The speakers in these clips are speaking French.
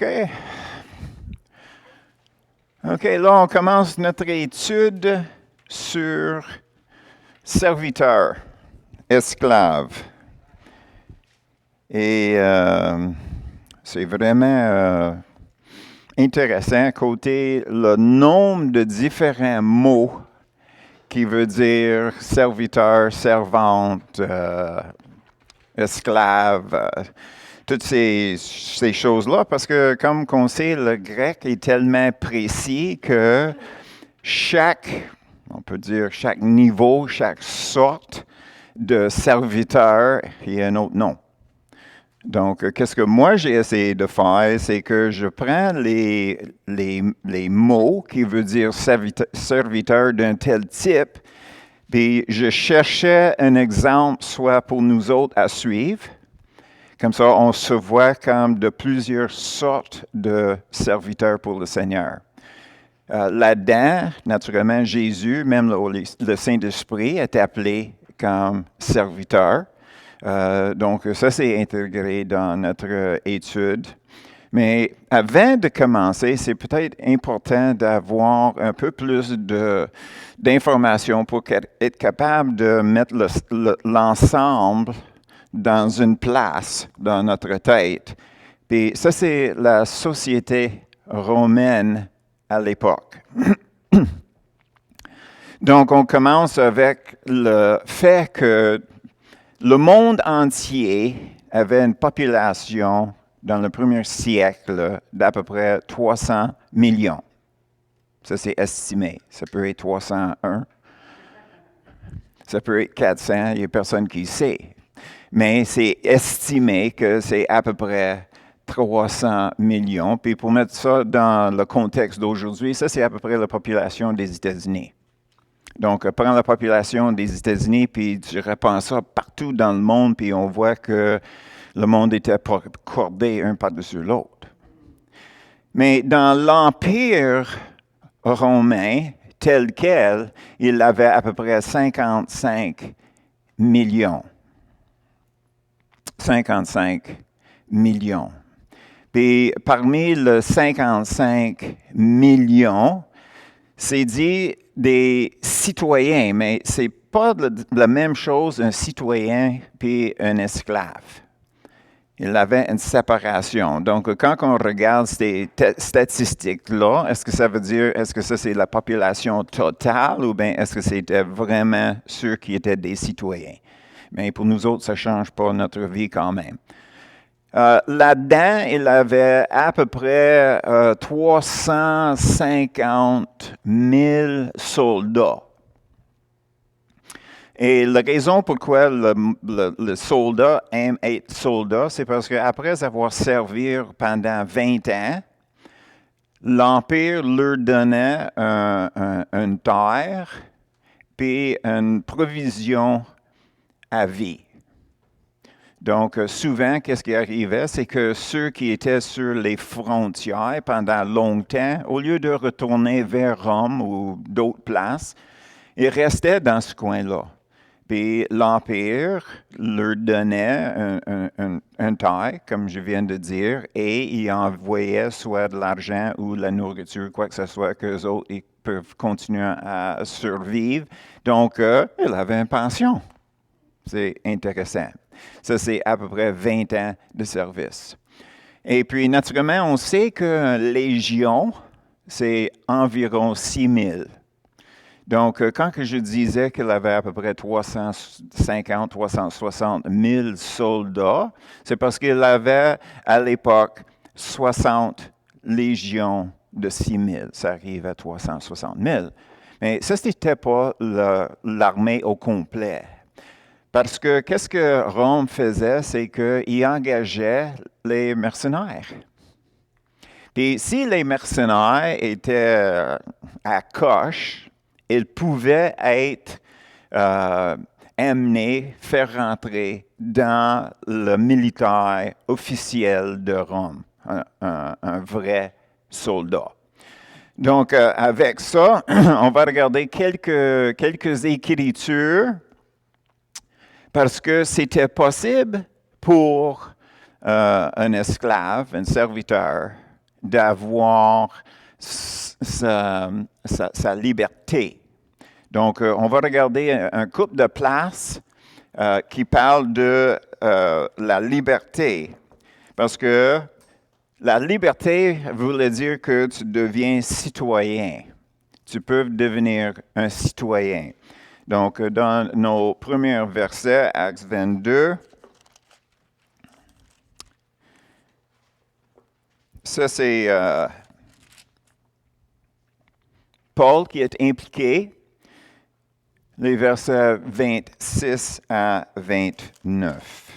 OK. OK, là, on commence notre étude sur serviteur, esclave. Et c'est vraiment intéressant côté le nombre de différents mots qui veut dire serviteur, servante, esclave, toutes ces choses-là, parce que comme on sait, le grec est tellement précis que on peut dire chaque niveau, chaque sorte de serviteur, il y a un autre nom. Donc, qu'est-ce que moi j'ai essayé de faire, c'est que je prends les mots qui veulent dire serviteur d'un tel type, puis je cherchais un exemple, soit pour nous autres à suivre. Comme ça, on se voit comme de plusieurs sortes de serviteurs pour le Seigneur. Là-dedans, naturellement, Jésus, même le Saint-Esprit, est appelé comme serviteur. Donc, ça, c'est intégré dans notre étude. Mais avant de commencer, c'est peut-être important d'avoir un peu plus d'informations pour être capable de mettre l'ensemble dans une place dans notre tête. Puis ça, c'est la société romaine à l'époque. Donc, on commence avec le fait que le monde entier avait une population dans le premier siècle d'à peu près 300 millions. Ça, c'est estimé. Ça peut être 301. Ça peut être 400. Il n'y a personne qui sait. Mais c'est estimé que c'est à peu près 300 millions. Puis pour mettre ça dans le contexte d'aujourd'hui, ça, c'est à peu près la population des États-Unis. Donc, prends la population des États-Unis, puis tu répands ça partout dans le monde, puis on voit que le monde était cordé un par-dessus l'autre. Mais dans l'Empire romain, tel quel, il avait à peu près 55 millions. 55 millions. Puis parmi les 55 millions, c'est dit des citoyens, mais c'est pas la même chose un citoyen puis un esclave. Il avait une séparation. Donc, quand on regarde ces statistiques-là, est-ce que ça veut dire, est-ce que ça c'est la population totale ou bien est-ce que c'était vraiment ceux qui étaient des citoyens? Mais pour nous autres, ça ne change pas notre vie quand même. Là-dedans, il avait à peu près 350 000 soldats. Et la raison pourquoi le soldat aime être soldat, c'est parce qu'après avoir servi pendant 20 ans, l'Empire leur donnait une terre puis une provision à vie. Donc, souvent, qu'est-ce qui arrivait? C'est que ceux qui étaient sur les frontières pendant longtemps, au lieu de retourner vers Rome ou d'autres places, ils restaient dans ce coin-là. Puis l'Empire leur donnait un terre, comme je viens de dire, et ils envoyaient soit de l'argent ou de la nourriture, quoi que ce soit, qu'eux autres ils peuvent continuer à survivre. Donc, ils avaient une pension. C'est intéressant. Ça, c'est à peu près 20 ans de service. Et puis, naturellement, on sait qu'une légion, c'est environ 6 000. Donc, quand je disais qu'il avait à peu près 350, 360 000 soldats, c'est parce qu'il avait, à l'époque, 60 légions de 6 000. Ça arrive à 360 000. Mais ça, ce n'était pas l'armée au complet. Parce que qu'est-ce que Rome faisait, c'est qu'il engageait les mercenaires. Puis si les mercenaires étaient à coche, ils pouvaient être amenés, faire rentrer dans le militaire officiel de Rome, un vrai soldat. Donc, avec ça, on va regarder quelques écritures parce que c'était possible pour un esclave, un serviteur, d'avoir sa liberté. Donc, on va regarder un couple de places qui parlent de la liberté. Parce que la liberté voulait dire que tu deviens citoyen. Tu peux devenir un citoyen. Donc, dans nos premiers versets, Actes 22, ça c'est Paul qui est impliqué, les versets 26 à 29.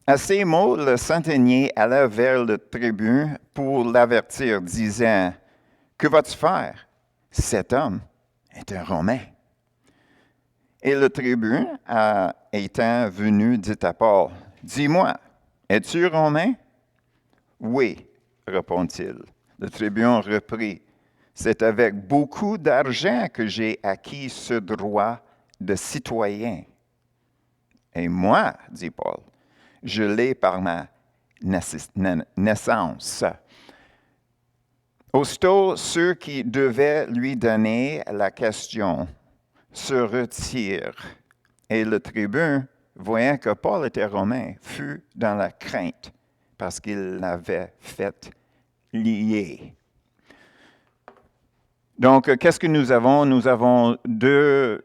À ces mots, le centenier alla vers le tribun pour l'avertir, disant, « Que vas-tu faire? Cet homme est un Romain. » Et le tribun, étant venu, dit à Paul, « Dis-moi, es-tu Romain? » »« Oui, répond-il. Le tribun reprit, « C'est avec beaucoup d'argent que j'ai acquis ce droit de citoyen. » « Et moi, dit Paul, je l'ai par ma naissance. » Aussitôt, ceux qui devaient lui donner la question se retirent, et le tribun, voyant que Paul était romain, fut dans la crainte, parce qu'il l'avait fait lier. Donc, qu'est-ce que nous avons? Nous avons deux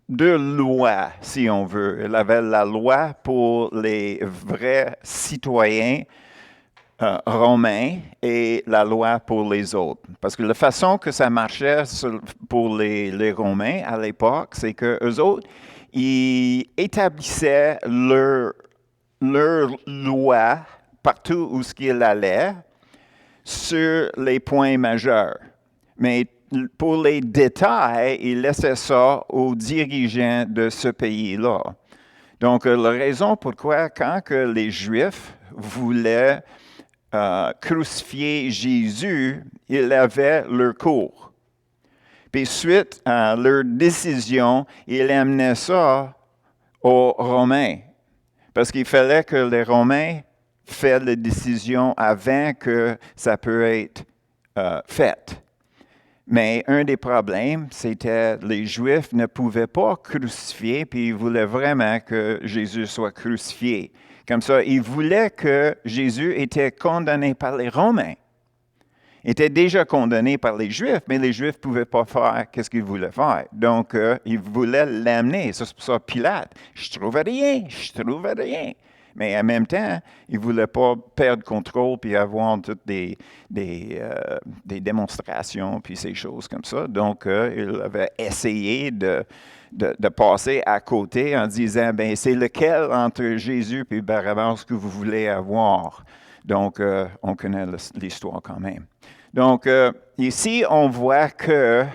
lois, si on veut. Il avait la loi pour les vrais citoyens romains et la loi pour les autres. Parce que la façon que ça marchait pour les Romains à l'époque, c'est qu'eux autres, ils établissaient leur loi partout où ce qu'ils allaient, sur les points majeurs. Mais pour les détails, il laissait ça aux dirigeants de ce pays-là. Donc, la raison pourquoi, quand que les Juifs voulaient crucifier Jésus, ils avaient leur cours. Puis suite à leur décision, ils amenaient ça aux Romains. Parce qu'il fallait que les Romains faire la décision avant que ça peut être fait. Mais un des problèmes, c'était que les Juifs ne pouvaient pas crucifier, puis ils voulaient vraiment que Jésus soit crucifié. Comme ça, ils voulaient que Jésus était condamné par les Romains. Il était déjà condamné par les Juifs, mais les Juifs ne pouvaient pas faire ce qu'ils voulaient faire. Donc, ils voulaient l'amener. C'est pour ça, Pilate, je trouve rien. Mais en même temps, il ne voulait pas perdre contrôle puis avoir toutes des démonstrations puis ces choses comme ça. Donc, il avait essayé de passer à côté en disant, ben c'est lequel entre Jésus et Barabbas que vous voulez avoir. Donc, on connaît l'histoire quand même. Donc, ici, on voit que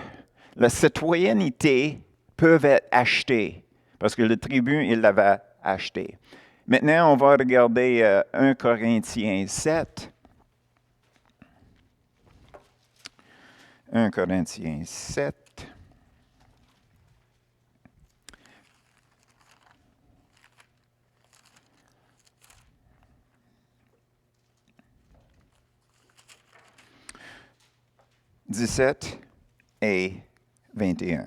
la citoyenneté peut être achetée, parce que le tribun, il l'avait acheté. Maintenant, on va regarder 1 Corinthiens 7. 1 Corinthiens 7. « 17 et 21.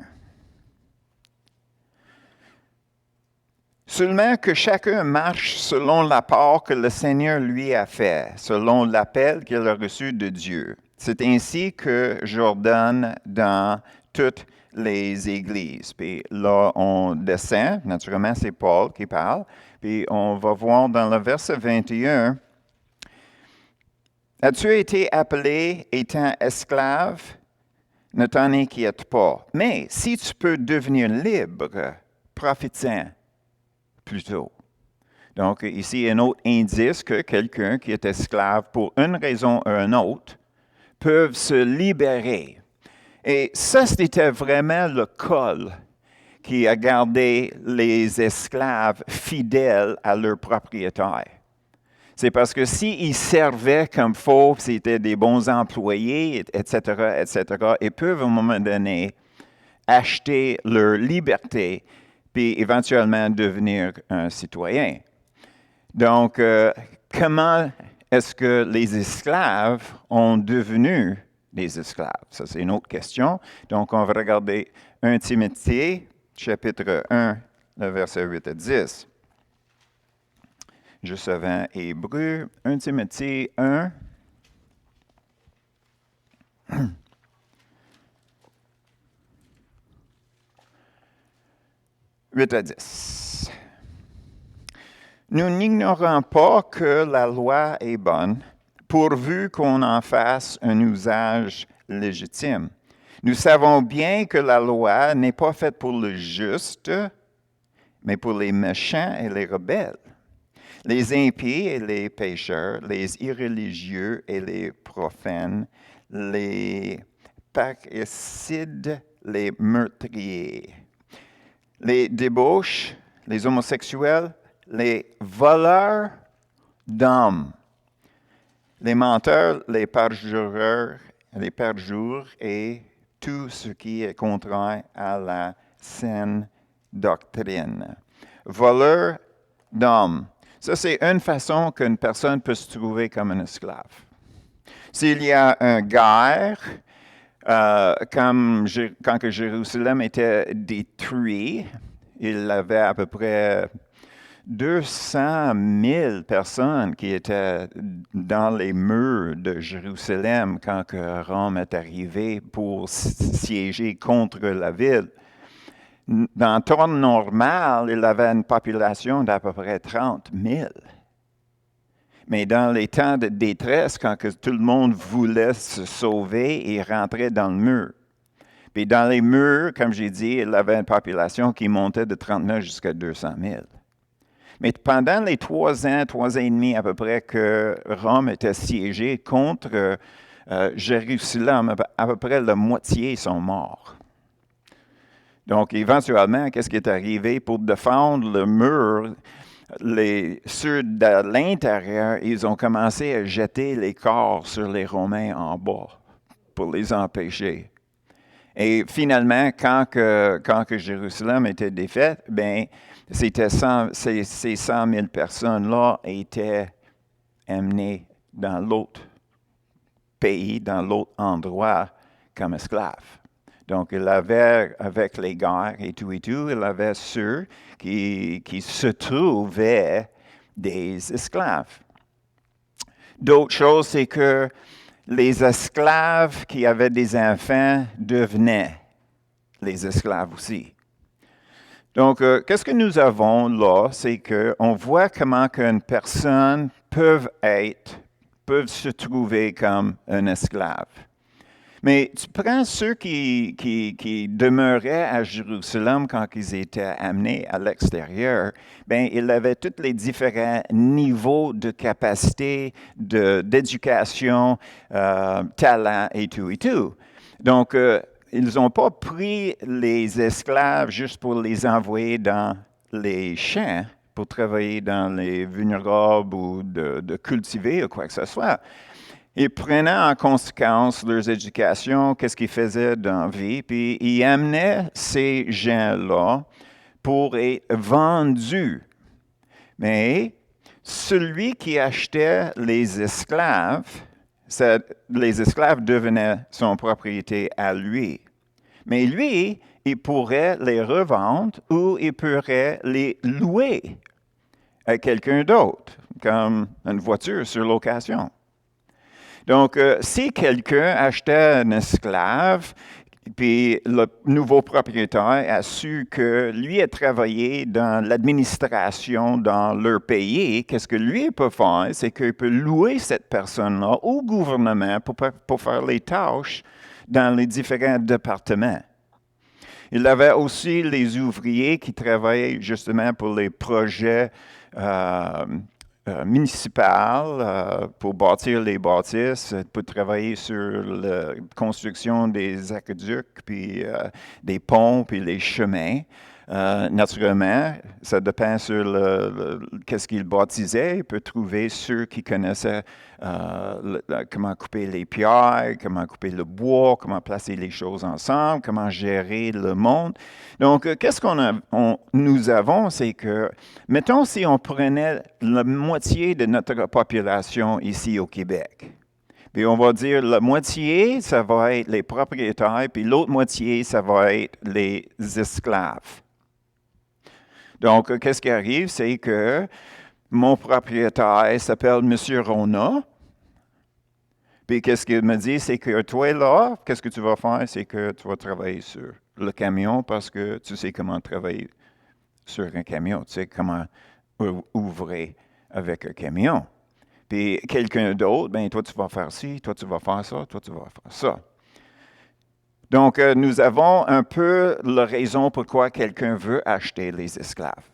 Seulement que chacun marche selon l'apport que le Seigneur lui a fait, selon l'appel qu'il a reçu de Dieu. C'est ainsi que j'ordonne dans toutes les églises. » Puis là, on descend, naturellement, c'est Paul qui parle. Puis on va voir dans le verset 21, « As-tu été appelé étant esclave? Ne t'en inquiète pas. Mais si tu peux devenir libre, profite-en plutôt. » Donc, ici, un autre indice que quelqu'un qui est esclave pour une raison ou une autre peut se libérer. Et ça, c'était vraiment le col qui a gardé les esclaves fidèles à leur propriétaire. C'est parce que s'ils servaient comme faux, c'était des bons employés, etc., ils peuvent à un moment donné acheter leur liberté, puis éventuellement devenir un citoyen. Donc, comment est-ce que les esclaves ont devenu des esclaves? Ça, c'est une autre question. Donc, on va regarder 1 Timothée, chapitre 1, le verset 8 à 10. Juste avant Hébreu, 1 Timothée 1. 8 à 10. Nous n'ignorons pas que la loi est bonne, pourvu qu'on en fasse un usage légitime. Nous savons bien que la loi n'est pas faite pour le juste, mais pour les méchants et les rebelles, les impies et les pécheurs, les irréligieux et les profanes, les parricides, les meurtriers, les débauches, les homosexuels, les voleurs d'hommes, les menteurs, les perjureurs et tout ce qui est contraire à la saine doctrine. Voleurs d'hommes. Ça, c'est une façon qu'une personne peut se trouver comme un esclave. S'il y a une guerre, quand que Jérusalem était détruit, il y avait à peu près 200 000 personnes qui étaient dans les murs de Jérusalem quand que Rome est arrivé pour siéger contre la ville. Dans le temps normal, il avait une population d'à peu près 30 000. Mais dans les temps de détresse, quand que tout le monde voulait se sauver, il rentrait dans le mur. Puis dans les murs, comme j'ai dit, il avait une population qui montait de 30 000 jusqu'à 200 000. Mais pendant les 3 ans et demi à peu près que Rome était siégé contre Jérusalem, à peu près la moitié sont morts. Donc, éventuellement, qu'est-ce qui est arrivé? Pour défendre le mur, ceux de l'intérieur, ils ont commencé à jeter les corps sur les Romains en bas pour les empêcher. Et finalement, quand que Jérusalem était défaite, ben, ces 100 000 personnes-là étaient amenées dans l'autre pays, dans l'autre endroit, comme esclaves. Donc, il avait, avec les guerres et tout, il avait ceux qui se trouvaient des esclaves. D'autre chose, c'est que les esclaves qui avaient des enfants devenaient les esclaves aussi. Donc, qu'est-ce que nous avons là? C'est qu'on voit comment une personne peut se trouver comme un esclave. Mais tu prends ceux qui demeuraient à Jérusalem quand ils étaient amenés à l'extérieur, bien, ils avaient tous les différents niveaux de capacité, d'éducation, talent et tout. Donc, ils n'ont pas pris les esclaves juste pour les envoyer dans les champs, pour travailler dans les vignobles ou de cultiver ou quoi que ce soit. Ils prenaient en conséquence leur éducation, qu'est-ce qu'ils faisaient dans la vie, puis ils amenaient ces gens-là pour être vendus. Mais celui qui achetait les esclaves devenaient son propriété à lui. Mais lui, il pourrait les revendre ou il pourrait les louer à quelqu'un d'autre, comme une voiture sur location. Donc, si quelqu'un achetait un esclave, puis le nouveau propriétaire a su que lui a travaillé dans l'administration dans leur pays, qu'est-ce que lui peut faire? C'est qu'il peut louer cette personne-là au gouvernement pour faire les tâches dans les différents départements. Il avait aussi les ouvriers qui travaillaient justement pour les projets municipal pour bâtir les bâtisses, pour travailler sur la construction des aqueducs, puis des ponts, puis les chemins. Naturellement, ça dépend sur qu'est-ce qu'il baptisait. Il peut trouver ceux qui connaissaient comment couper les pierres, comment couper le bois, comment placer les choses ensemble, comment gérer le monde. Donc, qu'est-ce nous avons, c'est que, mettons si on prenait la moitié de notre population ici au Québec. Puis on va dire la moitié, ça va être les propriétaires, puis l'autre moitié, ça va être les esclaves. Donc, qu'est-ce qui arrive, c'est que mon propriétaire s'appelle M. Rona. Puis, qu'est-ce qu'il me dit, c'est que toi, là, qu'est-ce que tu vas faire? C'est que tu vas travailler sur le camion parce que tu sais comment travailler sur un camion. Tu sais comment ouvrir avec un camion. Puis, quelqu'un d'autre, ben toi, tu vas faire ci, toi, tu vas faire ça, toi, tu vas faire ça. Donc, nous avons un peu la raison pourquoi quelqu'un veut acheter les esclaves.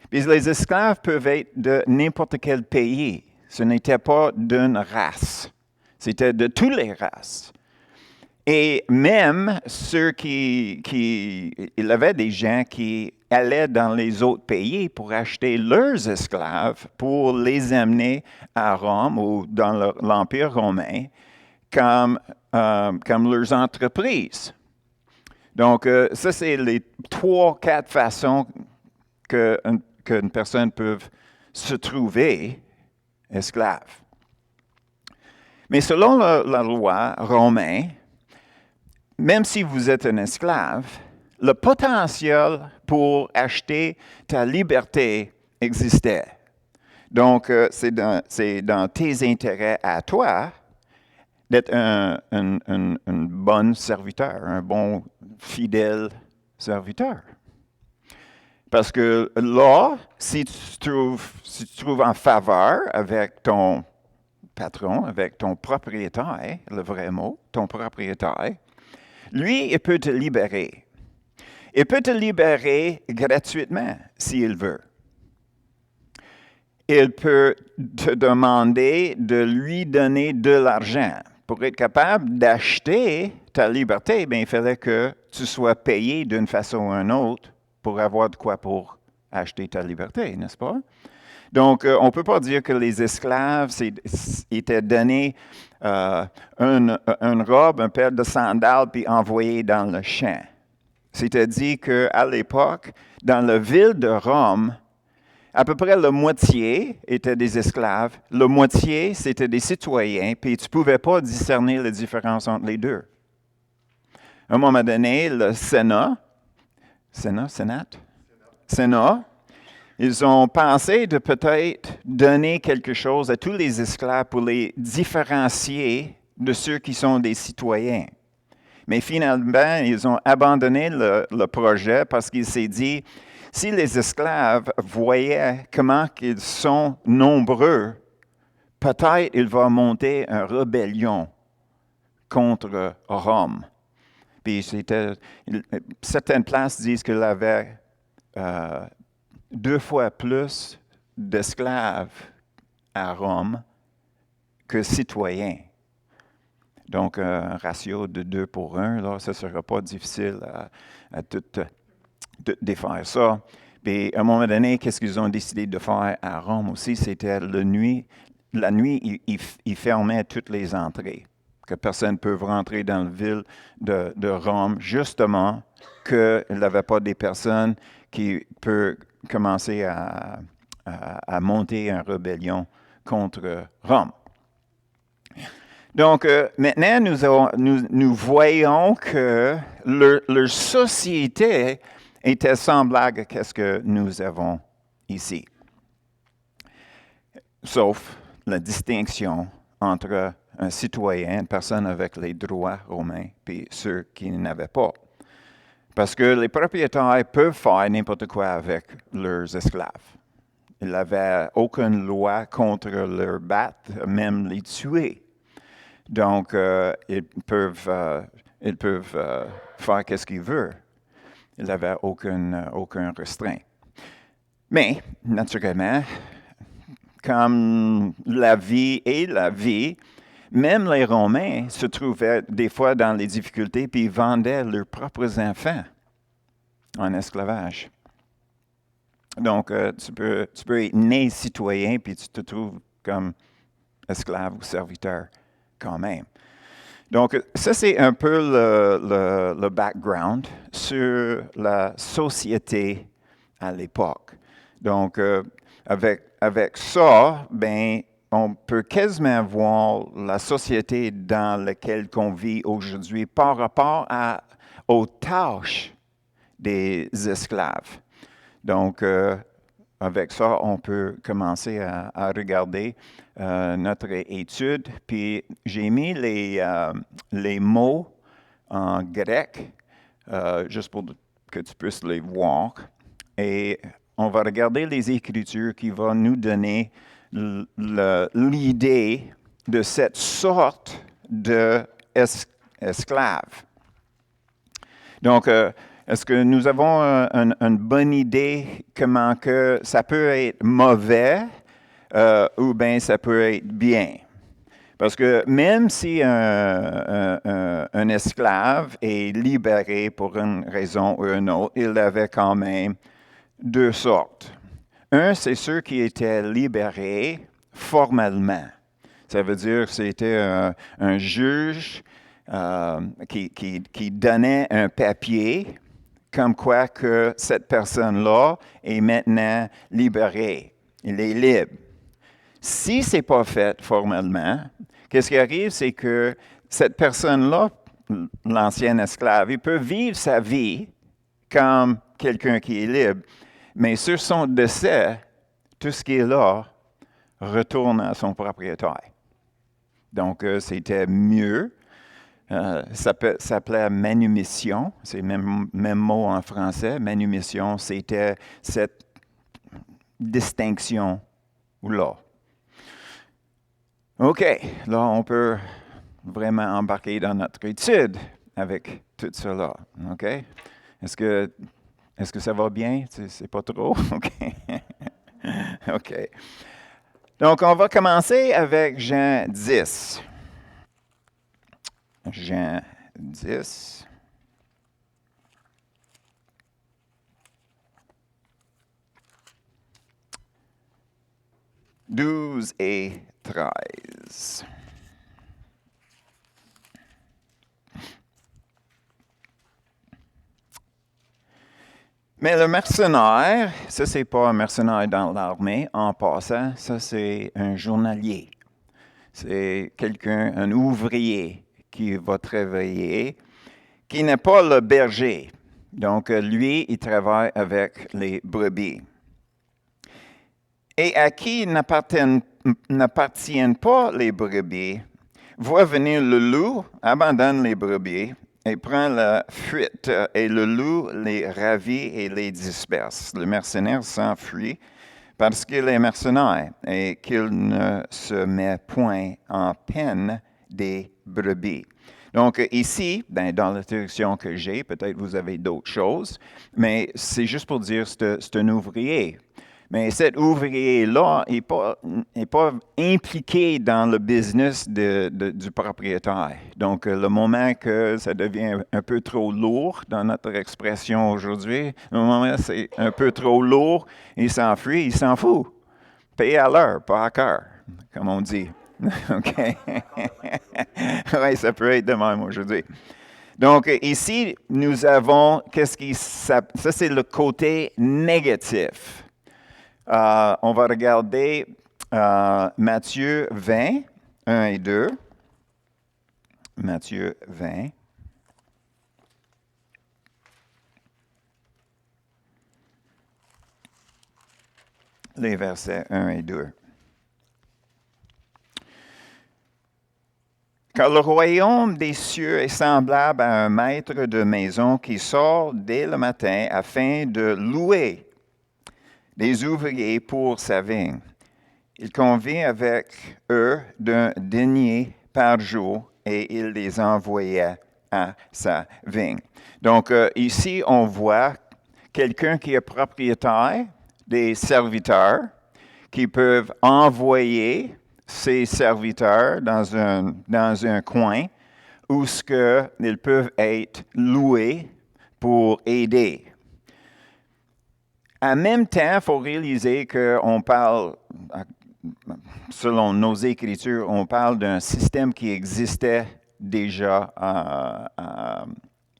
Puis les esclaves peuvent être de n'importe quel pays. Ce n'était pas d'une race. C'était de toutes les races. Et même ceux il y avait des gens qui allaient dans les autres pays pour acheter leurs esclaves pour les amener à Rome ou dans l'Empire romain comme leurs entreprises. Donc, ça, c'est les 3-4 façons qu'une personne peut se trouver esclave. Mais selon la loi romaine, même si vous êtes un esclave, le potentiel pour acheter ta liberté existait. Donc, c'est dans tes intérêts à toi d'être un bon serviteur, un bon fidèle serviteur. Parce que là, si tu trouves en faveur avec ton patron, avec ton propriétaire, le vrai mot, ton propriétaire, lui, il peut te libérer. Il peut te libérer gratuitement s'il veut. Il peut te demander de lui donner de l'argent. Pour être capable d'acheter ta liberté, bien, il fallait que tu sois payé d'une façon ou d'une autre pour avoir de quoi pour acheter ta liberté, n'est-ce pas? Donc, on ne peut pas dire que les esclaves étaient donnés une robe, un paire de sandales, puis envoyés dans le champ. C'est-à-dire qu'à l'époque, dans la ville de Rome, à peu près la moitié étaient des esclaves, la moitié, c'était des citoyens, puis tu ne pouvais pas discerner la différence entre les deux. À un moment donné, le Sénat, ils ont pensé de peut-être donner quelque chose à tous les esclaves pour les différencier de ceux qui sont des citoyens. Mais finalement, ils ont abandonné le projet parce qu'ils s'est dit, si les esclaves voyaient comment ils sont nombreux, peut-être il va monter une rébellion contre Rome. Puis certaines places disent qu'il y avait 2 fois plus d'esclaves à Rome que citoyens. Donc, un ratio de 2 pour 1, là, ce ne sera pas difficile à tout défaire ça. Puis, à un moment donné, qu'est-ce qu'ils ont décidé de faire à Rome aussi? C'était la nuit, ils fermaient toutes les entrées, que personne ne peut rentrer dans la ville de Rome, justement qu'il n'y avait pas des personnes qui peuvent commencer à monter une rébellion contre Rome. Donc, maintenant, nous voyons que leur société était semblable à ce que nous avons ici. Sauf la distinction entre un citoyen, une personne avec les droits romains, puis ceux qui n'avaient pas. Parce que les propriétaires peuvent faire n'importe quoi avec leurs esclaves. Il n'y avait aucune loi contre leur battre, même les tuer. Donc, ils peuvent faire ce qu'ils veulent. Il n'y avait aucun restreint. Mais, naturellement, comme la vie est la vie, même les Romains se trouvaient des fois dans les difficultés, puis ils vendaient leurs propres enfants en esclavage. Donc, tu peux être né citoyen, puis tu te trouves comme esclave ou serviteur quand même. Donc, ça, c'est un peu le background sur la société à l'époque. Donc, avec ça, ben, on peut quasiment voir la société dans laquelle on vit aujourd'hui par rapport aux tâches des esclaves. Donc, avec ça, on peut commencer à regarder notre étude. Puis j'ai mis les mots en grec, juste pour que tu puisses les voir. Et on va regarder les Écritures qui vont nous donner l'idée de cette sorte d'esclave. Donc, est-ce que nous avons une bonne idée comment que ça peut être mauvais ou bien ça peut être bien? Parce que même si un esclave est libéré pour une raison ou une autre, il avait quand même deux sortes. Un, c'est ceux qui étaient libérés formellement. Ça veut dire que c'était un juge qui donnait un papier comme quoi que cette personne-là est maintenant libérée. Il est libre. Si ce n'est pas fait formellement, qu'est-ce qui arrive, c'est que cette personne-là, l'ancien esclave, il peut vivre sa vie comme quelqu'un qui est libre, mais sur son décès, tout ce qui est là retourne à son propriétaire. Donc, c'était mieux. Ça s'appelait manumission, c'est le même mot en français. Manumission, c'était cette distinction-là. OK, là, on peut vraiment embarquer dans notre étude avec tout cela. OK? Est-ce que ça va bien? C'est pas trop? OK. OK. Donc, on va commencer avec Jean 10. Jean 10. « 12 et 13. Mais le mercenaire, ça, c'est pas un mercenaire dans l'armée en passant, ça, c'est un journalier. C'est quelqu'un, un ouvrier qui va travailler, qui n'est pas le berger. Donc, lui, il travaille avec les brebis. Et à qui n'appartiennent pas les brebis, voit venir le loup, abandonne les brebis et prend la fuite, et le loup les ravit et les disperse. Le mercenaire s'enfuit parce qu'il est mercenaire et qu'il ne se met point en peine des brebis. Donc ici, dans la traduction que j'ai, peut-être vous avez d'autres choses, mais c'est juste pour dire que c'est un ouvrier. Mais cet ouvrier-là n'est pas impliqué dans le business du propriétaire. Donc, le moment que ça devient un peu trop lourd dans notre expression aujourd'hui, le moment où c'est un peu trop lourd, il s'enfuit, il s'en fout. Paye à l'heure, pas à cœur, comme on dit. OK? Oui, ça peut être de même aujourd'hui. Donc, ici, nous avons, ça c'est le côté négatif. On va regarder Matthieu 20, 1 et 2. Matthieu 20. Les versets 1 et 2. Car le royaume des cieux est semblable à un maître de maison qui sort dès le matin afin de louer des ouvriers pour sa vigne. Il convient avec eux d'un denier par jour et il les envoya à sa vigne. Donc ici, on voit quelqu'un qui est propriétaire des serviteurs qui peuvent envoyer ses serviteurs dans un coin où ils peuvent être loués pour aider. En même temps, il faut réaliser qu'on parle, selon nos Écritures, on parle d'un système qui existait déjà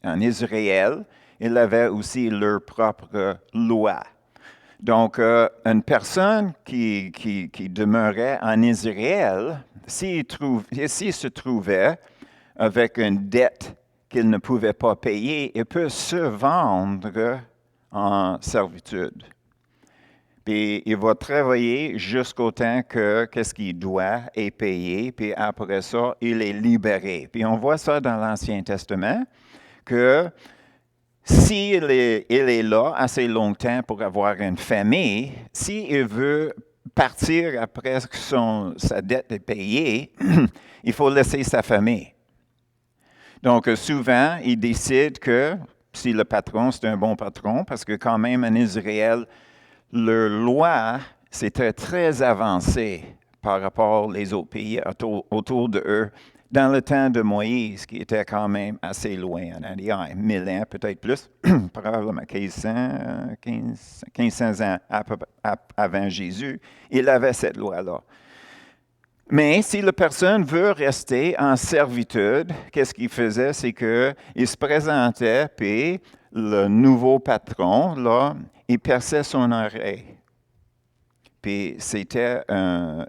en Israël. Ils avaient aussi leur propre loi. Donc, une personne qui demeurait en Israël, s'il se trouvait avec une dette qu'il ne pouvait pas payer, il peut se vendre en servitude. Puis il va travailler jusqu'au temps que qu'est-ce qu'il doit est payé, puis après ça, il est libéré. Puis on voit ça dans l'Ancien Testament, que s'il est là assez longtemps pour avoir une famille, s'il veut partir après que sa dette est payée, il faut laisser sa famille. Donc, souvent, il décide que si le patron, c'est un bon patron, parce que quand même en Israël, leur loi, c'était très avancé par rapport aux autres pays autour de eux dans le temps de Moïse, qui était quand même assez loin, on a dit 1000 ans, peut-être plus, probablement 1500 ans avant Jésus, il avait cette loi-là. Mais si la personne veut rester en servitude, qu'est-ce qu'il faisait? C'est qu'il se présentait, puis le nouveau patron, là, il perçait son oreille. Puis c'était un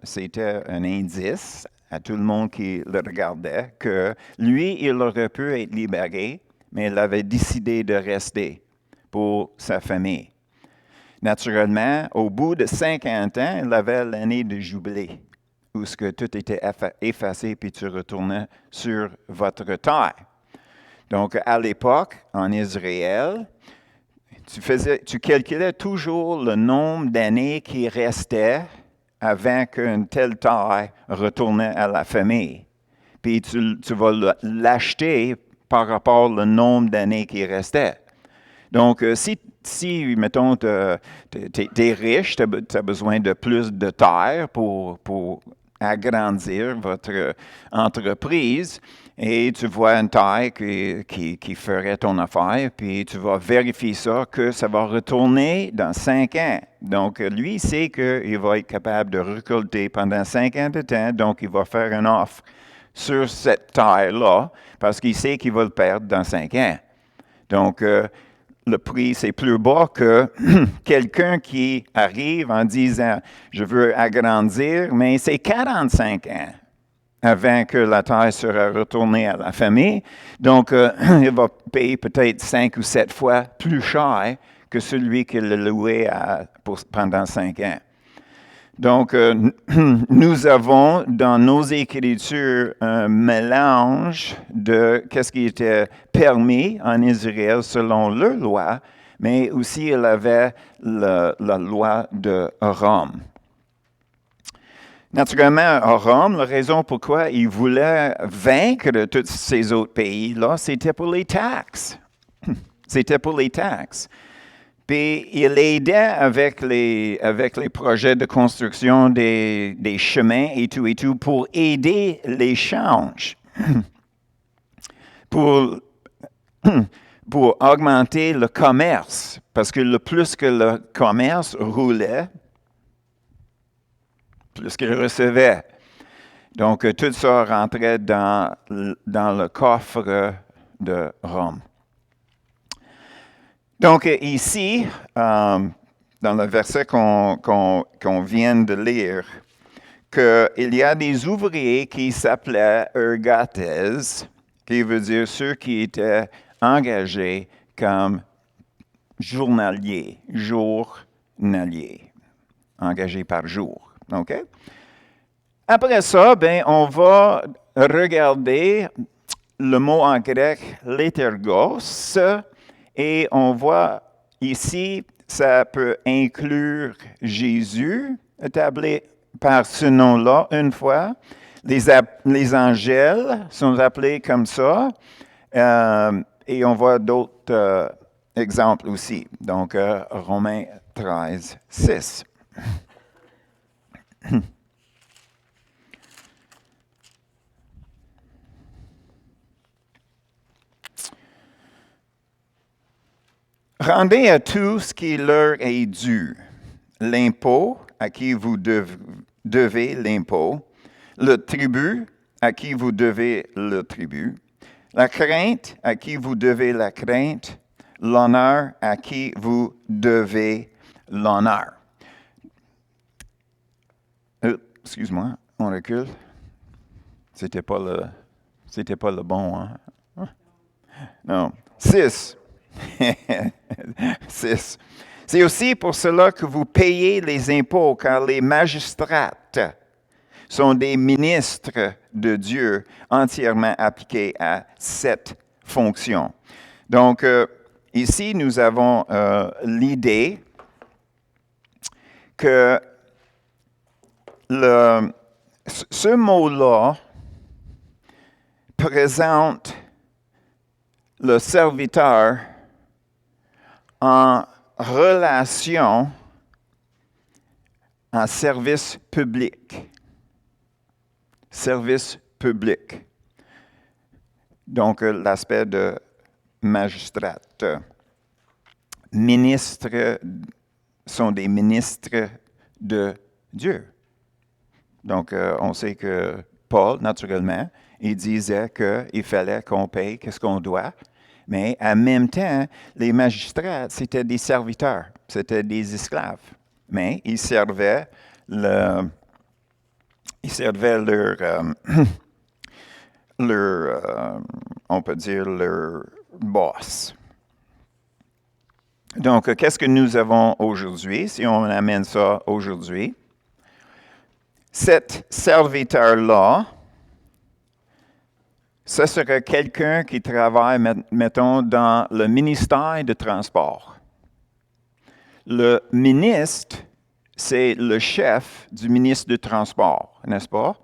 indice à tout le monde qui le regardait que lui, il aurait pu être libéré, mais il avait décidé de rester pour sa famille. Naturellement, au bout de 50 ans, il avait l'année de jubilé, où ce que tout était effacé, puis tu retournais sur votre terre. Donc, à l'époque, en Israël, tu calculais toujours le nombre d'années qui restait avant qu'une telle terre retournait à la famille. Puis tu vas l'acheter par rapport au nombre d'années qui restait. Donc, si mettons, tu es riche, tu as besoin de plus de terre pour agrandir votre entreprise, et tu vois une taille qui ferait ton affaire, puis tu vas vérifier ça, que ça va retourner dans 5 ans. Donc, lui, il sait qu'il va être capable de récolter pendant 5 ans de temps, donc il va faire une offre sur cette taille-là, parce qu'il sait qu'il va le perdre dans 5 ans. Donc, le prix, c'est plus bas que quelqu'un qui arrive en disant, je veux agrandir, mais c'est 45 ans avant que la terre sera retournée à la famille. Donc, il va payer peut-être 5 ou 7 fois plus cher que celui qui l'a loué pendant 5 ans. Donc, nous avons dans nos Écritures un mélange de qu'est-ce qui était permis en Israël selon leur loi, mais aussi il avait la loi de Rome. Naturellement, à Rome, la raison pourquoi ils voulaient vaincre tous ces autres pays-là, c'était pour les taxes. C'était pour les taxes. Puis il aidait avec les projets de construction des chemins et tout, pour aider l'échange, pour augmenter le commerce. Parce que le plus que le commerce roulait, plus qu'il recevait. Donc, tout ça rentrait dans le coffre de Rome. Donc, ici, dans le verset qu'on vient de lire, qu'il y a des ouvriers qui s'appelaient ergates, qui veut dire ceux qui étaient engagés comme journaliers, engagés par jour. OK? Après ça, on va regarder le mot en grec létergos, et on voit ici, ça peut inclure Jésus, établi par ce nom-là une fois. Les angels sont appelés comme ça, et on voit d'autres exemples aussi. Donc, Romains 13, 6. Rendez à tous ce qui leur est dû. L'impôt, à qui vous devez l'impôt. Le tribut, à qui vous devez le tribut. La crainte, à qui vous devez la crainte. L'honneur, à qui vous devez l'honneur. Excuse-moi, on recule. C'était pas le bon, hein? Non. 6. 6. C'est aussi pour cela que vous payez les impôts, car les magistrats sont des ministres de Dieu entièrement appliqués à cette fonction. Donc, ici, nous avons l'idée que ce mot-là présente le serviteur en relation en service public. Service public. Donc, l'aspect de magistrat. Ministres sont des ministres de Dieu. Donc, on sait que Paul, naturellement, il disait qu'il fallait qu'on paye ce qu'on doit, mais en même temps, les magistrats, c'était des serviteurs, c'était des esclaves, mais ils servaient leur on peut dire, leur boss. Donc, qu'est-ce que nous avons aujourd'hui, si on amène ça aujourd'hui? Cet serviteur-là, ce serait quelqu'un qui travaille, mettons, dans le ministère de Transport. Le ministre, c'est le chef du ministre de Transport, n'est-ce pas?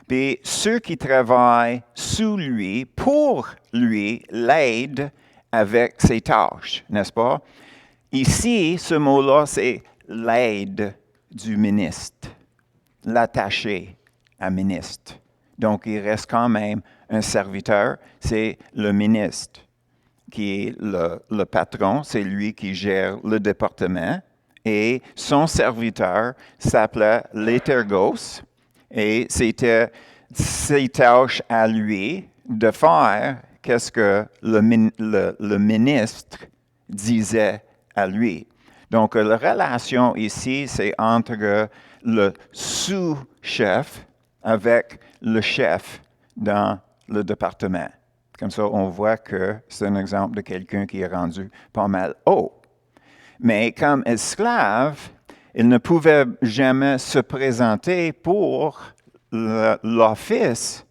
Puis ceux qui travaillent sous lui, pour lui, l'aident avec ses tâches, n'est-ce pas? Ici, ce mot-là, c'est l'aide du ministre, l'attaché à ministre. Donc, il reste quand même un serviteur, c'est le ministre qui est le patron, c'est lui qui gère le département. Et son serviteur s'appelait l'étergos, et c'était ses tâches à lui de faire qu'est-ce que le ministre disait à lui. Donc, la relation ici, c'est entre le sous-chef avec le chef dans le département. Comme ça, on voit que c'est un exemple de quelqu'un qui est rendu pas mal haut. Mais comme esclave, il ne pouvait jamais se présenter pour l'office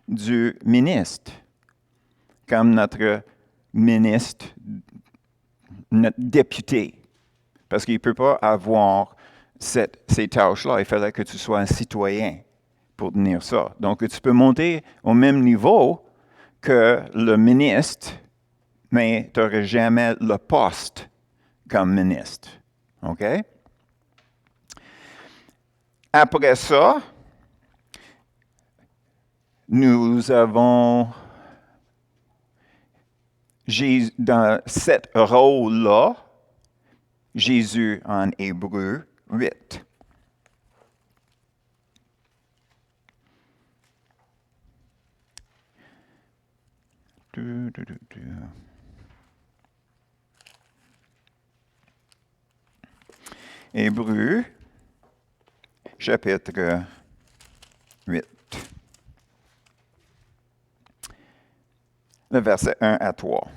du ministre, comme notre ministre, notre député. Parce qu'il ne peut pas avoir ces tâches-là. Il fallait que tu sois un citoyen pour tenir ça. Donc, tu peux monter au même niveau que le ministre, mais tu n'aurais jamais le poste comme ministre. OK? Après ça, nous avons dans ce rôle-là, Jésus en Hébreu 8. Hébreu, chapitre 8. Le verset 1 à 3.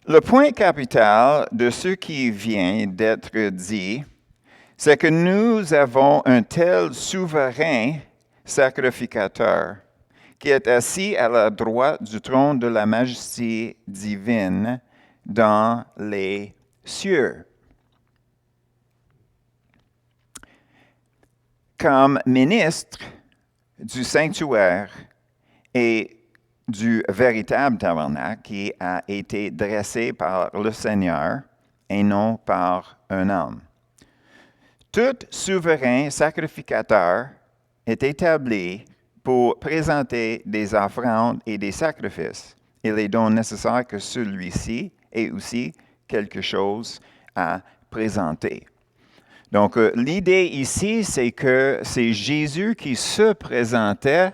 Le point capital de ce qui vient d'être dit, c'est que nous avons un tel souverain sacrificateur qui est assis à la droite du trône de la majesté divine dans les cieux. Comme ministre du sanctuaire et du véritable tabernacle qui a été dressé par le Seigneur et non par un homme. Tout souverain sacrificateur est établi pour présenter des offrandes et des sacrifices. et les dons nécessaires que celui-ci ait aussi quelque chose à présenter. Donc, l'idée ici, c'est que c'est Jésus qui se présentait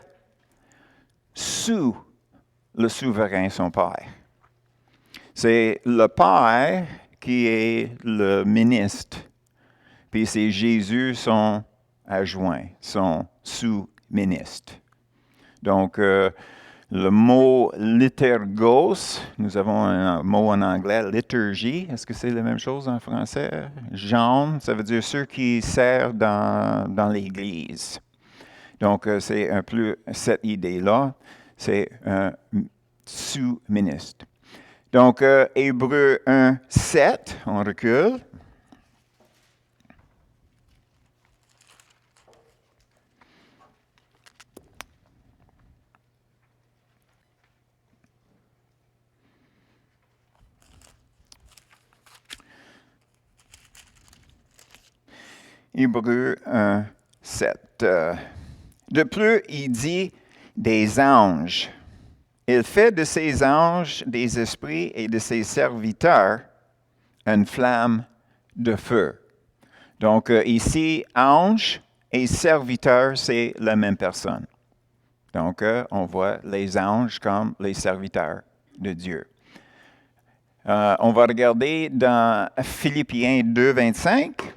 sous le souverain, son Père. C'est le Père qui est le ministre, puis c'est Jésus son adjoint, son sous-ministre. Donc, le mot liturgos, nous avons un mot en anglais, liturgie. Est-ce que c'est la même chose en français? Jaune, ça veut dire ceux qui servent dans l'Église. Donc, c'est un peu cette idée-là. C'est un sous-ministre. Donc, Hébreux 1, 7, on recule. Hébreux 1, 7. De plus, il dit des anges. Il fait de ses anges des esprits et de ses serviteurs une flamme de feu. Donc ici, ange et serviteur, c'est la même personne. Donc on voit les anges comme les serviteurs de Dieu. On va regarder dans Philippiens 2, 25.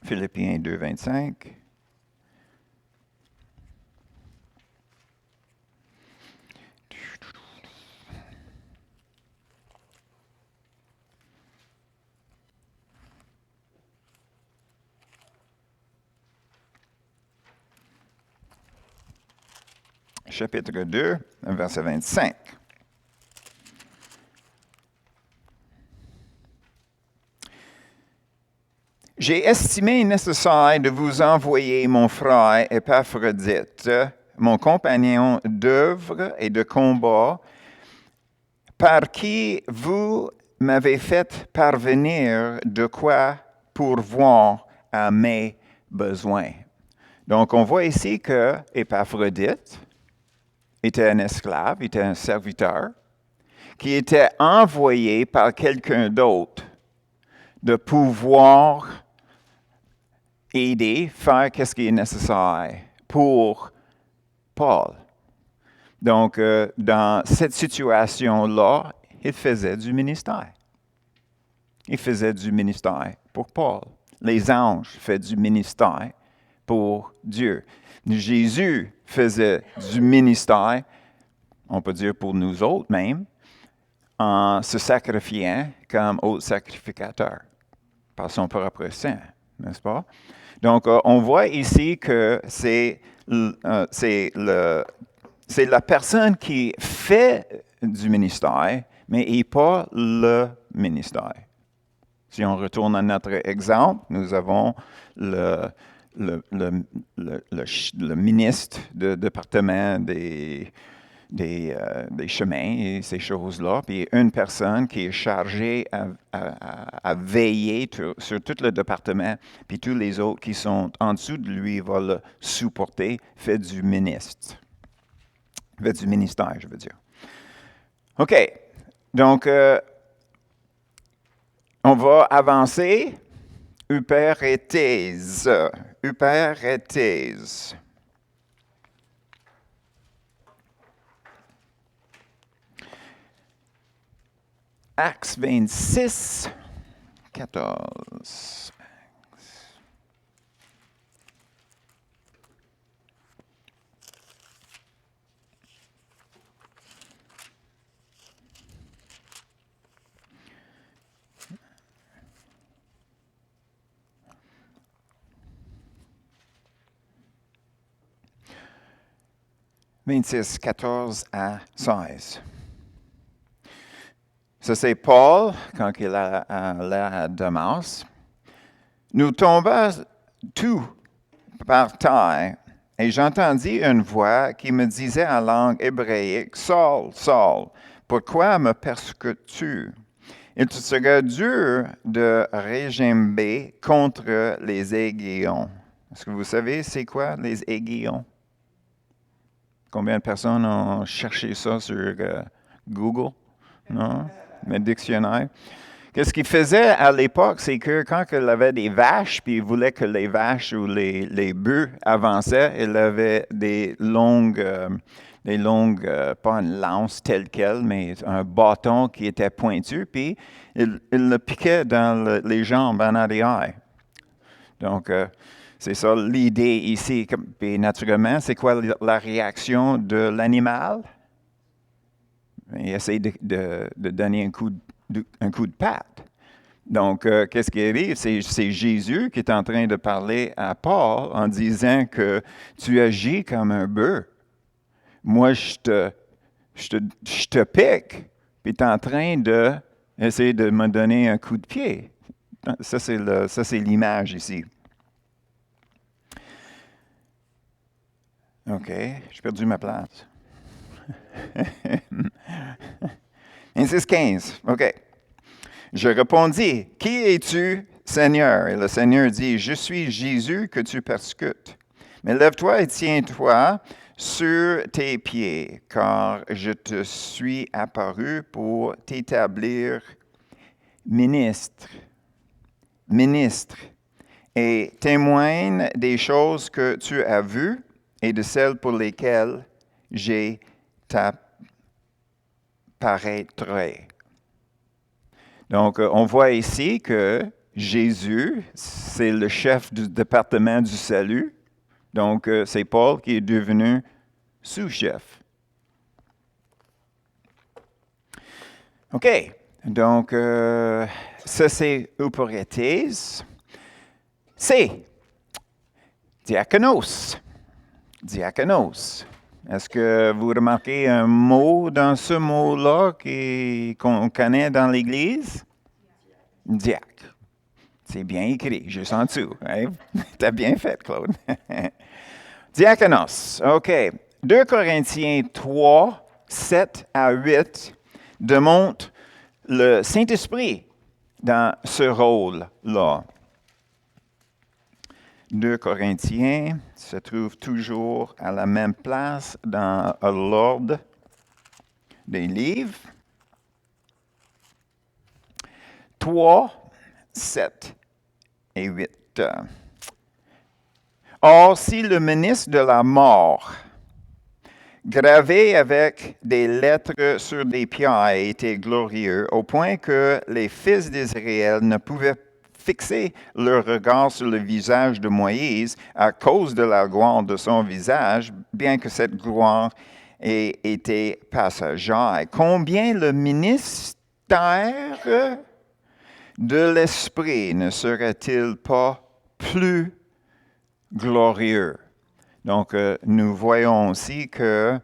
Philippiens 2, 25. Chapitre 2, verset 25. J'ai estimé nécessaire de vous envoyer mon frère Épaphrodite, mon compagnon d'œuvre et de combat, par qui vous m'avez fait parvenir de quoi pourvoir à mes besoins. Donc, on voit ici que Épaphrodite était un esclave, était un serviteur, qui était envoyé par quelqu'un d'autre de pouvoir aider, faire ce qui est nécessaire pour Paul. Donc, dans cette situation-là, il faisait du ministère. Il faisait du ministère pour Paul. Les anges faisaient du ministère pour Dieu. Jésus faisait du ministère, on peut dire pour nous autres même, en se sacrifiant comme autre sacrificateur par son propre sang, n'est-ce pas? Donc, on voit ici que c'est la personne qui fait du ministère, mais n'est pas le ministère. Si on retourne à notre exemple, nous avons le ministre du département des chemins et ces choses-là, puis une personne qui est chargée à veiller sur tout le département, puis tous les autres qui sont en dessous de lui vont le supporter, fait du ministre. Fait du ministère, je veux dire. OK. Donc, on va avancer. Uperetes. Uperetes. Actes 26, 14. « 26, 14 à 16. Ça, c'est Paul, quand il allait à Damas. Nous tombâmes tous par terre, et j'entendis une voix qui me disait en langue hébraïque, « Saul, Saul, pourquoi me persécutes-tu? Il te sera dur de régimber contre les aiguillons. » Est-ce que vous savez c'est quoi les aiguillons? Combien de personnes ont cherché ça sur Google? Non? Le dictionnaire. Qu'est-ce qu'il faisait à l'époque, c'est que quand il avait des vaches, puis il voulait que les vaches ou les bœufs avançaient, il avait pas une lance telle quelle, mais un bâton qui était pointu, puis il le piquait dans les jambes en arrière. Donc, c'est ça l'idée ici. Puis naturellement, c'est quoi la réaction de l'animal? Il essaie de donner un coup de patte. Donc, qu'est-ce qui arrive? C'est Jésus qui est en train de parler à Paul en disant que tu agis comme un bœuf. Moi, je te pique, puis tu es en train d'essayer de me donner un coup de pied. Ça, c'est l'image ici. OK, j'ai perdu ma place. Indice 15, OK. Je répondis, qui es-tu, Seigneur? Et le Seigneur dit, je suis Jésus que tu persécutes. Mais lève-toi et tiens-toi sur tes pieds, car je te suis apparu pour t'établir ministre, et témoigne des choses que tu as vues et de celles pour lesquelles j'ai t'apparaîtrai. Donc, on voit ici que Jésus, c'est le chef du département du salut. Donc, c'est Paul qui est devenu sous-chef. OK. Donc, ça, c'est euporetes. C'est diakonos. Diakonos. Est-ce que vous remarquez un mot dans ce mot-là qu'on connaît dans l'Église? Diacre. C'est bien écrit, juste en dessous. Hein? T'as bien fait, Claude. Diakonos. OK. 2 Corinthiens 3, 7 à 8 démontre le Saint-Esprit dans ce rôle-là. 2 Corinthiens se trouve toujours à la même place dans l'ordre des livres. 3, 7 et 8. Or, si le ministre de la mort, gravé avec des lettres sur des pierres, était glorieux, au point que les fils d'Israël ne pouvaient fixer leur regard sur le visage de Moïse à cause de la gloire de son visage, bien que cette gloire ait été passagère. Combien le ministère de l'Esprit ne serait-il pas plus glorieux? Donc, nous voyons aussi que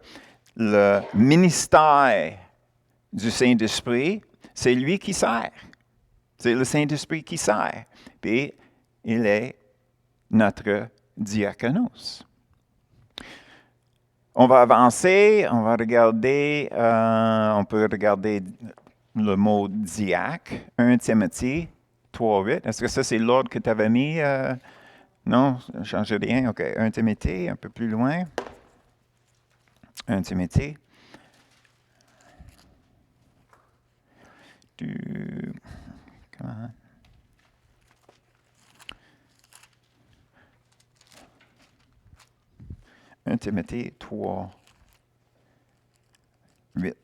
le ministère du Saint-Esprit, c'est lui qui sert. C'est le Saint-Esprit qui sert. Puis, il est notre diakonos. On va avancer, on va regarder, on peut regarder le mot diacre, 1 Timothée 3:8. Est-ce que ça, c'est l'ordre que tu avais mis? Non, ça ne change rien. OK. 1 Timothée, un peu plus loin. 1 Timothée. Comment? Un Timothée 3, 8.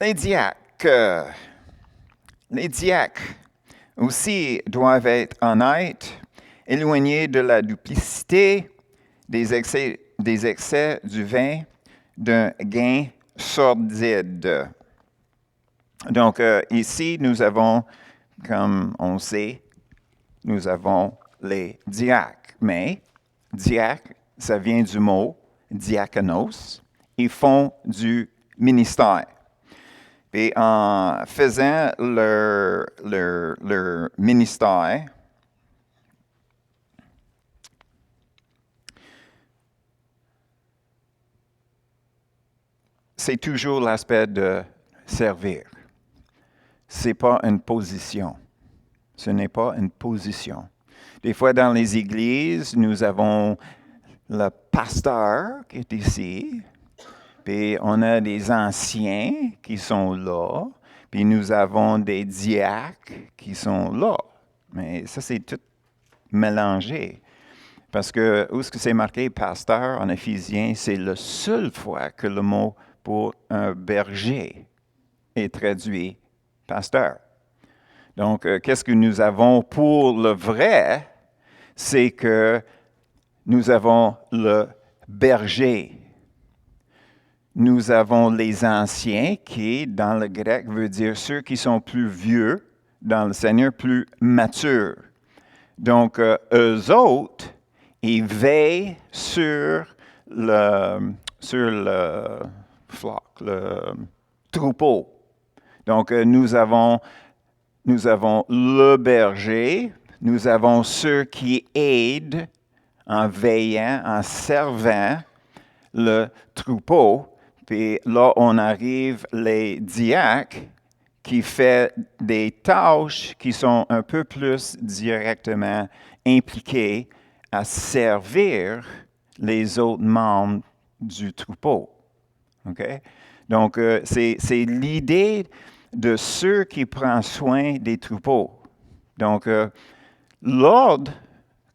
Les diacres aussi doivent être honnêtes, éloignés de la duplicité, des excès du vin, d'un gain sordide. Donc, ici, nous avons, comme on sait, nous avons les diacres. Mais, diacre, ça vient du mot diakonos. Ils font du ministère. Et en faisant leur ministère, c'est toujours l'aspect de servir. Ce n'est pas une position. Ce n'est pas une position. Des fois, dans les églises, nous avons le pasteur qui est ici, puis on a des anciens qui sont là, puis nous avons des diacres qui sont là. Mais ça, c'est tout mélangé. Parce que où est-ce que c'est marqué pasteur en Éphésiens, c'est la seule fois que le mot pour un berger est traduit pasteur. Donc, qu'est-ce que nous avons pour le vrai? C'est que nous avons le berger. Nous avons les anciens qui, dans le grec, veut dire ceux qui sont plus vieux dans le Seigneur, plus matures. Donc, eux autres, ils veillent sur le flock, le troupeau. Donc, nous avons le berger, nous avons ceux qui aident en veillant, en servant le troupeau. Puis là, on arrive les diacres qui font des tâches qui sont un peu plus directement impliquées à servir les autres membres du troupeau. Okay? Donc, c'est l'idée de ceux qui prennent soin des troupeaux. Donc, l'ordre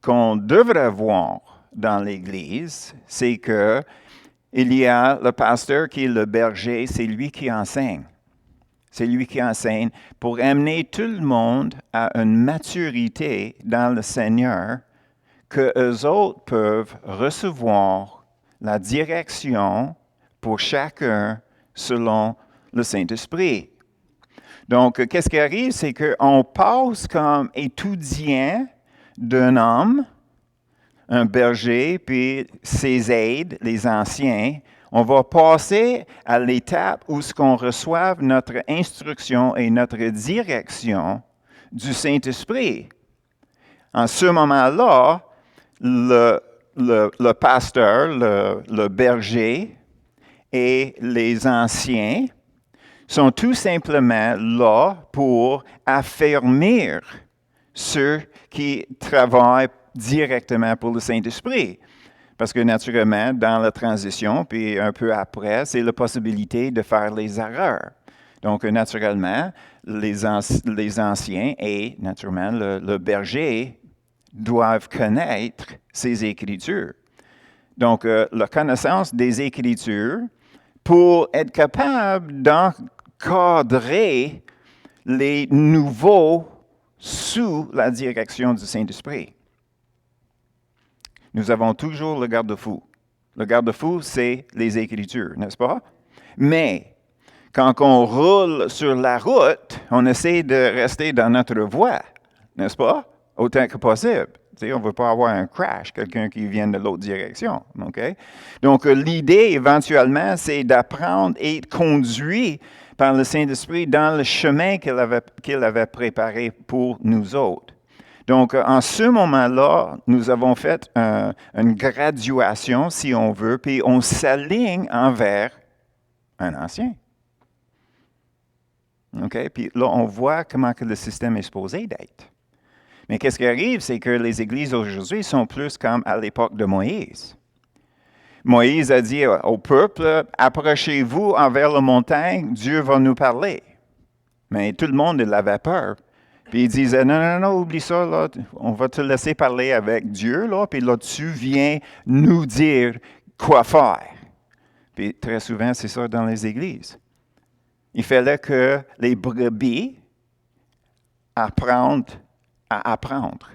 qu'on devrait voir dans l'Église, c'est que il y a le pasteur qui est le berger, c'est lui qui enseigne. C'est lui qui enseigne pour amener tout le monde à une maturité dans le Seigneur, que eux autres peuvent recevoir la direction pour chacun selon le Saint-Esprit. Donc, qu'est-ce qui arrive, c'est qu'on passe comme étudiant d'un homme, un berger, puis ses aides, les anciens. On va passer à l'étape où ce qu'on reçoit notre instruction et notre direction du Saint-Esprit. En ce moment-là, le pasteur, le berger et les anciens sont tout simplement là pour affermir ceux qui travaillent directement pour le Saint-Esprit. Parce que naturellement, dans la transition, puis un peu après, c'est la possibilité de faire les erreurs. Donc, naturellement, les anciens et naturellement le berger doivent connaître ces Écritures. Donc, la connaissance des Écritures pour être capable d'encadrer les nouveaux sous la direction du Saint-Esprit. Nous avons toujours le garde-fou. Le garde-fou, c'est les Écritures, n'est-ce pas? Mais quand on roule sur la route, on essaie de rester dans notre voie, n'est-ce pas? Autant que possible. Tu sais, on ne veut pas avoir un crash, quelqu'un qui vient de l'autre direction. Okay? Donc, l'idée, éventuellement, c'est d'apprendre et être conduit par le Saint-Esprit dans le chemin qu'il avait préparé pour nous autres. Donc, en ce moment-là, nous avons fait une graduation, si on veut, puis on s'aligne envers un ancien. OK? Puis là, on voit comment que le système est supposé d'être. Mais qu'est-ce qui arrive, c'est que les églises aujourd'hui sont plus comme à l'époque de Moïse. Moïse a dit au peuple, approchez-vous envers la montagne, Dieu va nous parler. Mais tout le monde avait peur. Puis il disait, non, oublie ça, là, on va te laisser parler avec Dieu, là, puis là, tu viens nous dire quoi faire. Puis très souvent, c'est ça dans les églises. Il fallait que les brebis apprennent à apprendre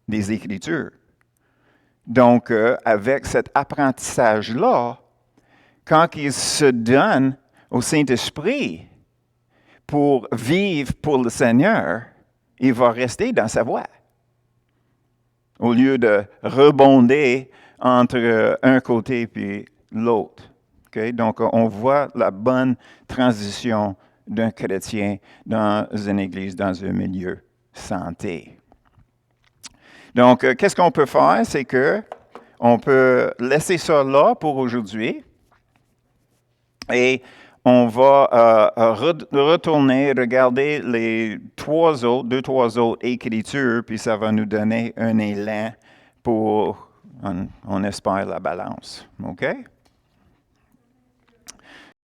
des Écritures. Donc, avec cet apprentissage-là, quand ils se donnent au Saint-Esprit pour vivre pour le Seigneur, il va rester dans sa voie. Au lieu de rebondir entre un côté puis l'autre. Okay? Donc, on voit la bonne transition d'un chrétien dans une église, dans un milieu santé. Donc, qu'est-ce qu'on peut faire? C'est qu'on peut laisser ça là pour aujourd'hui et on va retourner, regarder les deux, trois autres écritures, puis ça va nous donner un élan pour, on espère, la balance. OK?